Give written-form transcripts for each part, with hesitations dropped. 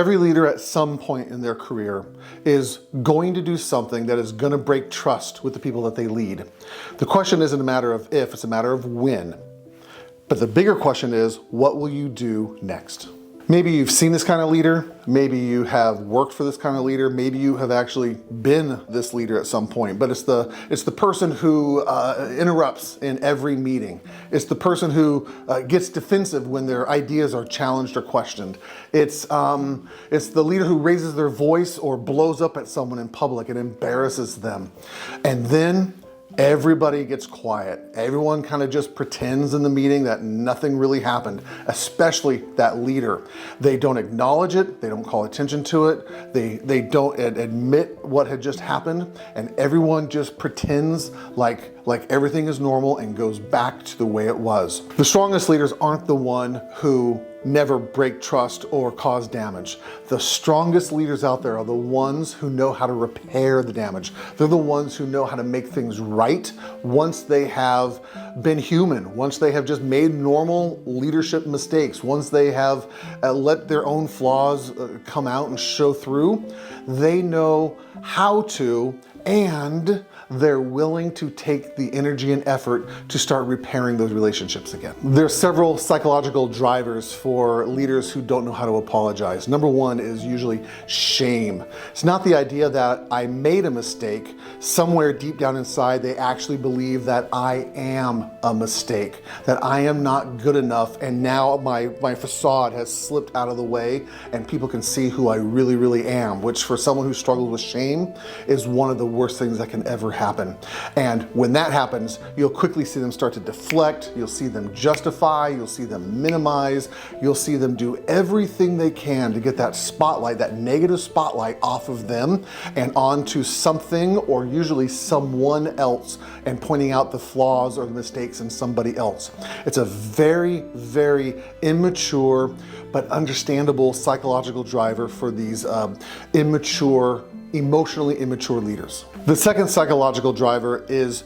Every leader at some point in their career is going to do something that is going to break trust with the people that they lead. The question isn't a matter of if, it's a matter of when. But the bigger question is, what will you do next? Maybe you've seen this kind of leader. Maybe you have worked for this kind of leader. Maybe you have actually been this leader at some point, but it's the person who interrupts in every meeting. It's the person who gets defensive when their ideas are challenged or questioned. It's the leader who raises their voice or blows up at someone in public and embarrasses them. And then everybody gets quiet. Everyone kind of just pretends in the meeting that nothing really happened, especially that leader. They don't acknowledge it. They don't call attention to it. They don't admit what had just happened, and everyone just pretends like everything is normal and goes back to the way it was. The strongest leaders aren't the one who never break trust or cause damage. The strongest leaders out there are the ones who know how to repair the damage. They're the ones who know how to make things right once they have been human, once they have just made normal leadership mistakes, once they have let their own flaws come out and show through. They know how to, and they're willing to take the energy and effort to start repairing those relationships again. There are several psychological drivers for leaders who don't know how to apologize. Number one is usually shame. It's not the idea that I made a mistake. Somewhere deep down inside, they actually believe that I am a mistake, that I am not good enough, and now my facade has slipped out of the way and people can see who I really, really am, which for someone who struggles with shame is one of the worst things that can ever happen. And when that happens, you'll quickly see them start to deflect, you'll see them justify, you'll see them minimize, you'll see them do everything they can to get that spotlight, that negative spotlight off of them and onto something or usually someone else, and pointing out the flaws or the mistakes in somebody else. It's a very, very immature but understandable psychological driver for these emotionally immature leaders. The second psychological driver is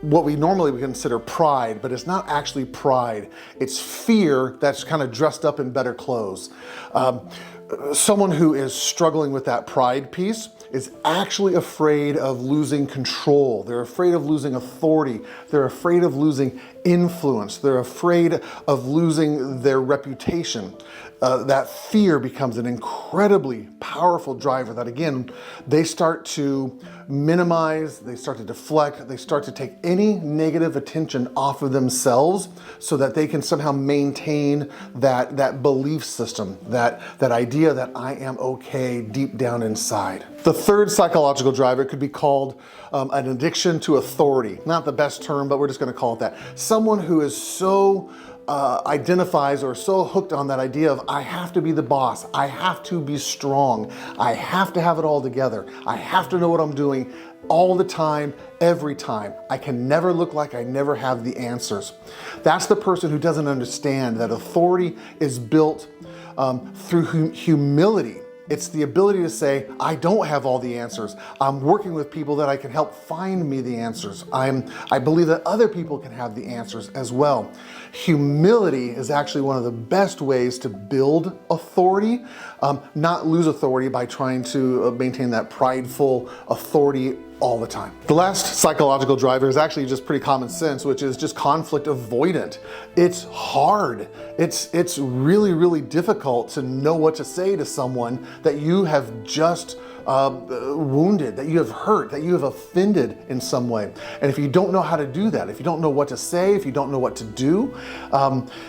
what we normally would consider pride, but it's not actually pride. It's fear that's kind of dressed up in better clothes. Someone who is struggling with that pride piece is actually afraid of losing control. They're afraid of losing authority. They're afraid of losing influence. They're afraid of losing their reputation. That fear becomes an incredibly powerful driver that, again, they start to minimize, they start to deflect, they start to take any negative attention off of themselves so that they can somehow maintain that belief system, that idea that I am okay deep down inside. The third psychological driver could be called an addiction to authority. Not the best term, but we're just going to call it that. Someone who is so identifies or so hooked on that idea of I have to be the boss, I have to be strong, I have to have it all together, I have to know what I'm doing all the time, every time. I can never look like I never have the answers. That's the person who doesn't understand that authority is built through humility. It's the ability to say, I don't have all the answers. I'm working with people that I can help find me the answers. I believe that other people can have the answers as well. Humility is actually one of the best ways to build authority, not lose authority by trying to maintain that prideful authority all the time. The last psychological driver is actually just pretty common sense, which is just conflict avoidant. It's hard. It's really, really difficult to know what to say to someone that you have just wounded, that you have hurt, that you have offended in some way. And if you don't know how to do that, if you don't know what to say, if you don't know what to do,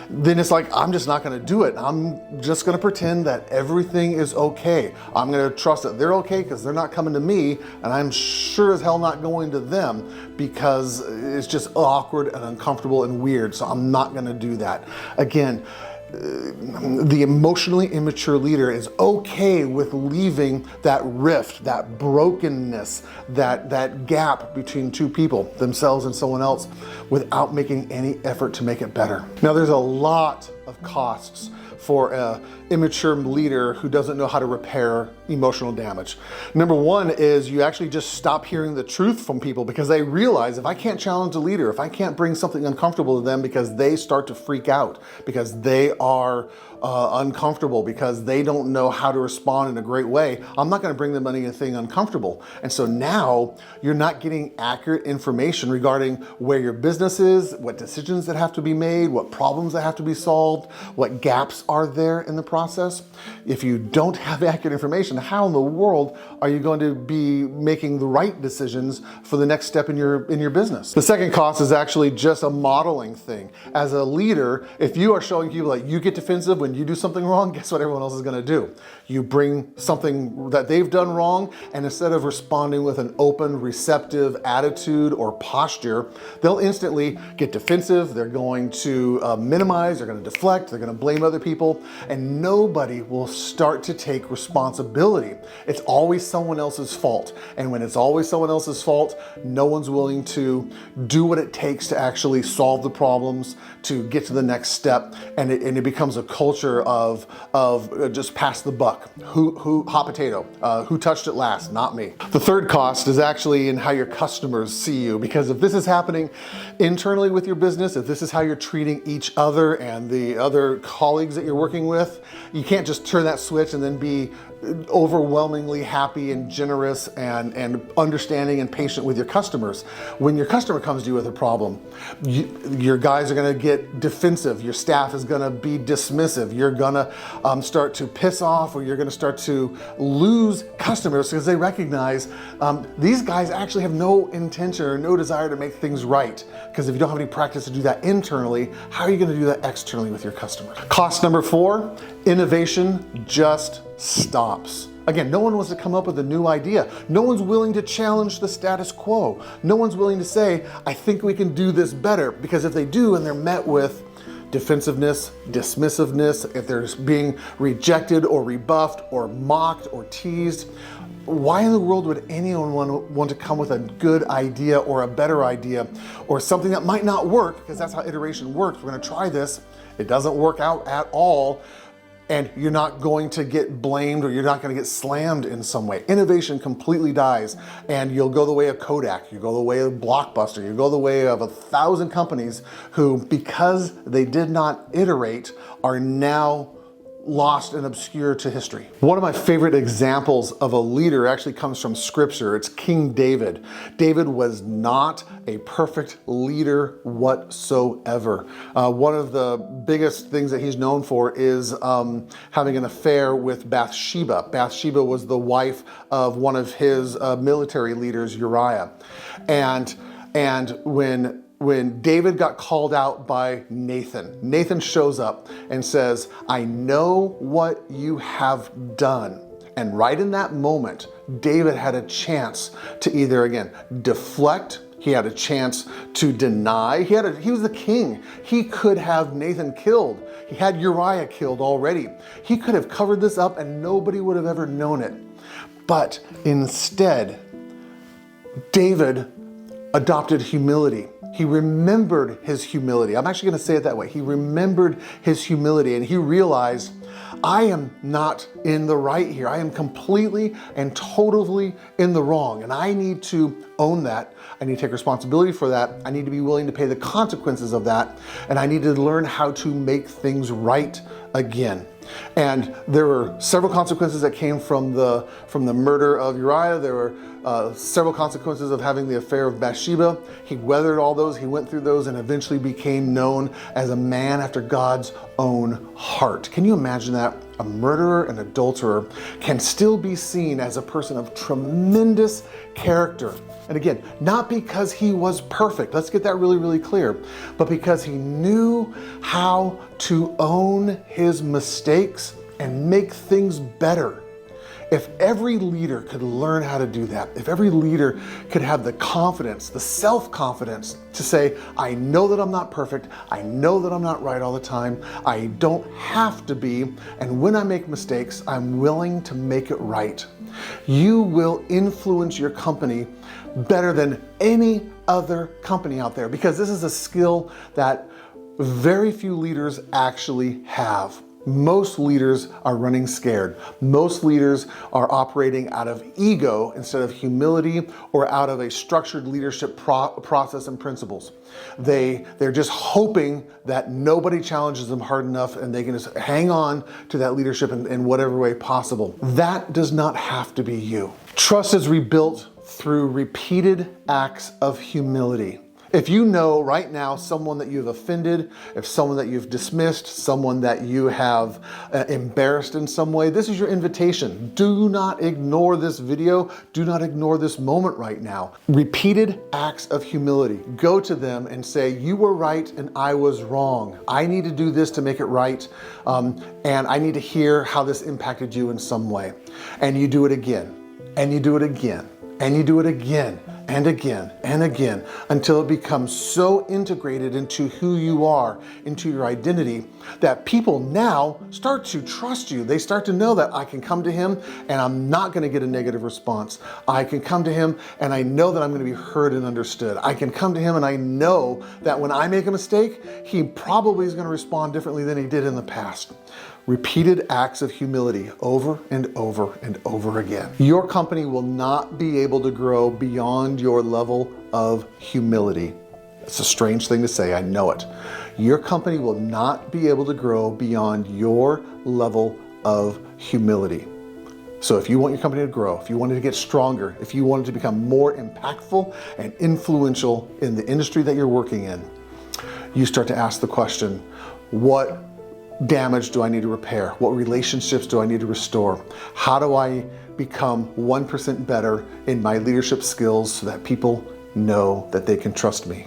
then it's like, I'm just not going to do it. I'm just going to pretend that everything is okay. I'm going to trust that they're okay because they're not coming to me, and I'm sure as hell not going to them because it's just awkward and uncomfortable and weird. So I'm not going to do that. Again, the emotionally immature leader is okay with leaving that rift, that brokenness, that gap between two people, themselves and someone else, without making any effort to make it better. Now, there's a lot of costs for an immature leader who doesn't know how to repair emotional damage. Number one is you actually just stop hearing the truth from people because they realize if I can't challenge a leader, if I can't bring something uncomfortable to them because they start to freak out, because they are uncomfortable because they don't know how to respond in a great way, I'm not going to bring them anything uncomfortable. And so now you're not getting accurate information regarding where your business is, what decisions that have to be made, what problems that have to be solved, what gaps are there in the process. If you don't have accurate information, how in the world are you going to be making the right decisions for the next step in your business? The second cost is actually just a modeling thing. As a leader, if you are showing people that you get defensive when you do something wrong, guess what everyone else is going to do? You bring something that they've done wrong, and instead of responding with an open, receptive attitude or posture, they'll instantly get defensive. They're going to minimize, they're going to deflect, they're going to blame other people, and nobody will start to take responsibility. It's always someone else's fault. And when it's always someone else's fault, no one's willing to do what it takes to actually solve the problems, to get to the next step, and it becomes a culture of just pass the buck. Who hot potato? Who touched it last? Not me. The third cost is actually in how your customers see you, because if this is happening internally with your business, if this is how you're treating each other and the other colleagues that you're working with, you can't just turn that switch and then be overwhelmingly happy and generous and understanding and patient with your customers. When your customer comes to you with a problem, your guys are going to get defensive, your staff is going to be dismissive, you're going to start to piss off, or you're going to start to lose customers because they recognize these guys actually have no intention or no desire to make things right. Because if you don't have any practice to do that internally, how are you going to do that externally with your customers? Cost number 4, innovation just stops. Again, no one wants to come up with a new idea. No one's willing to challenge the status quo. No one's willing to say, I think we can do this better. Because if they do and they're met with defensiveness, dismissiveness, if they're being rejected or rebuffed or mocked or teased, why in the world would anyone want to come with a good idea or a better idea or something that might not work? Because that's how iteration works. We're going to try this. It doesn't work out at all. And you're not going to get blamed, or you're not going to get slammed in some way. Innovation completely dies, and you'll go the way of Kodak, you go the way of Blockbuster, you go the way of 1,000 companies who, because they did not iterate, are now lost and obscure to history. One of my favorite examples of a leader actually comes from scripture. It's King David. David was not a perfect leader whatsoever. One of the biggest things that he's known for is having an affair with Bathsheba. Bathsheba was the wife of one of his military leaders, Uriah. And when David got called out by Nathan, Nathan shows up and says, I know what you have done. And right in that moment, David had a chance to either, again, deflect. He had a chance to deny. He was the king. He could have Nathan killed. He had Uriah killed already. He could have covered this up and nobody would have ever known it. But instead, David adopted humility. He remembered his humility. I'm actually going to say it that way. He remembered his humility, and he realized, I am not in the right here. I am completely and totally in the wrong, and I need to own that. I need to take responsibility for that. I need to be willing to pay the consequences of that, and I need to learn how to make things right again. And there were several consequences that came from the murder of Uriah. There were several consequences of having the affair of Bathsheba. He weathered all those, he went through those, and eventually became known as a man after God's own heart. Can you imagine that? A murderer and adulterer can still be seen as a person of tremendous character. And again, not because he was perfect, let's get that really, really clear, but because he knew how to own his mistakes and make things better. If every leader could learn how to do that, if every leader could have the confidence, the self-confidence to say, I know that I'm not perfect, I know that I'm not right all the time, I don't have to be, and when I make mistakes, I'm willing to make it right. You will influence your company better than any other company out there, because this is a skill that very few leaders actually have. Most leaders are running scared. Most leaders are operating out of ego instead of humility or out of a structured leadership process and principles. They're just hoping that nobody challenges them hard enough and they can just hang on to that leadership in whatever way possible. That does not have to be you. Trust is rebuilt through repeated acts of humility. If you know right now someone that you've offended, if someone that you've dismissed, someone that you have embarrassed in some way, this is your invitation. Do not ignore this video. Do not ignore this moment right now. Repeated acts of humility. Go to them and say, you were right and I was wrong. I need to do this to make it right. And I need to hear how this impacted you in some way. And you do it again, and you do it again, and you do it again, and again, and again, until it becomes so integrated into who you are, into your identity, that people now start to trust you. They start to know that I can come to him and I'm not gonna get a negative response. I can come to him and I know that I'm gonna be heard and understood. I can come to him and I know that when I make a mistake, he probably is gonna respond differently than he did in the past. Repeated acts of humility over and over and over again. Your company will not be able to grow beyond your level of humility. It's a strange thing to say, I know it. Your company will not be able to grow beyond your level of humility. So if you want your company to grow, if you want it to get stronger, if you want it to become more impactful and influential in the industry that you're working in, you start to ask the question, what damage do I need to repair? What relationships do I need to restore? How do I become 1% better in my leadership skills so that people know that they can trust me?